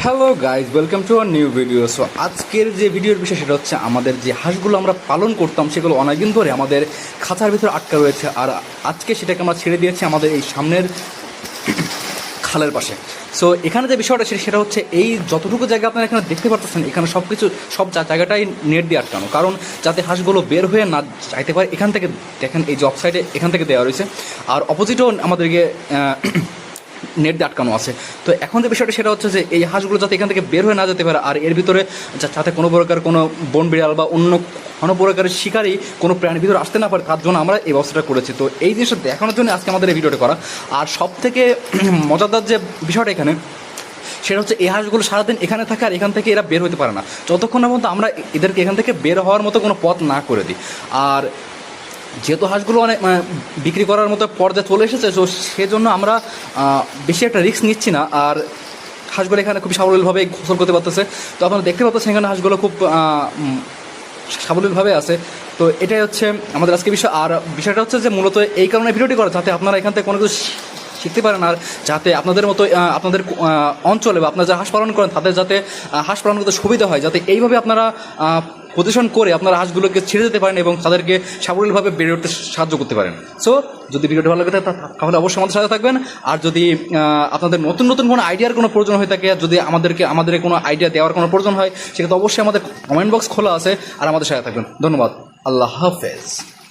Hello guys, welcome to our new video. So আজকের যে ভিডিওর বিষয় সেটা হচ্ছে আমাদের যে হাঁসগুলো আমরা পালন করতাম সেগুলো অনেকদিন ধরে আমাদের খাঁচার ভিতরে আটকা রয়েছে। আর আজকে সেটাকে আমরা ছেড়ে দিয়েছি আমাদের এই সামনের খালের পাশে। সো এখানে যে বিষয়টা সেটা হচ্ছে এই যতটুকু জায়গা আপনারা এখানে দেখতে পারতেছেন, এখানে সব জায়গাটাই নেট দিয়ে আটকানো, কারণ যাতে হাঁসগুলো বের হয়ে না যাইতে পারে। এখান থেকে দেখেন, এই যে অফ সাইডে এখান থেকে দেওয়া রয়েছে, আর অপোজিটেও আমাদেরকে নেট দিয়ে আটকানো আছে। তো এখন যে বিষয়টা সেটা হচ্ছে যে এই হাঁসগুলো যাতে এখান থেকে বের হয়ে না যেতে পারে, আর এর ভিতরে যাতে কোনো প্রকার কোনো বন বিড়াল বা অন্য কোনো প্রকারের শিকারী কোনো প্রাণীর ভিতরে আসতে না পারে, তার জন্য আমরা এই ব্যবস্থাটা করেছি। তো এই জিনিসটা দেখানোর জন্য আজকে আমাদের এই ভিডিওটা করা। আর সব থেকে মজাদার যে বিষয়টা এখানে সেটা হচ্ছে এই হাঁসগুলো সারাদিন এখানে থাকে, আর এখান থেকে এরা বের হতে পারে না যতক্ষণ না পর্যন্ত আমরা এদেরকে এখান থেকে বের হওয়ার মতো কোনো পথ না করে দিই। আর যেহেতু হাঁসগুলো অনেক বিক্রি করার মতো পর্যায়ে চলে এসেছে, তো সেজন্য আমরা বেশি একটা রিস্ক নিচ্ছি না। আর হাঁসগুলো এখানে খুব সাবলীলভাবে গোসল করতে পারতেছে। তো আপনারা দেখতে পাচ্ছেন এখানে হাঁসগুলো খুব সাবলীলভাবে আছে। তো এটাই হচ্ছে আমাদের আজকে বিষয়। আর বিষয়টা হচ্ছে যে মূলত এই কারণে ভিডিওটি করা, যাতে আপনারা এখান থেকে কোনো কিছু শিখতে পারেন, আর যাতে আপনাদের মতো আপনাদের অঞ্চলে বা আপনারা যারা হাঁস পালন করেন তাদের যাতে হাঁস পালন করতে সুবিধা হয়, যাতে এইভাবে আপনারা প্রদর্শন করে আপনারা হাঁসগুলোকে ছেড়ে যেতে পারেন এবং তাদেরকে সাবলীলভাবে বেড়ে উঠতে সাহায্য করতে পারেন। সো যদি ভিডিওটি ভালো লাগে তাহলে অবশ্যই আমাদের সাথে থাকবেন। আর যদি আপনাদের নতুন নতুন কোনো আইডিয়ার কোনো প্রয়োজন হয়ে থাকে, যদি আমাদের কোনো আইডিয়া দেওয়ার কোনো প্রয়োজন হয়, সেক্ষেত্রে অবশ্যই আমাদের কমেন্ট বক্স খোলা আছে, আর আমাদের সাথে থাকবেন। ধন্যবাদ। আল্লাহ হাফেজ।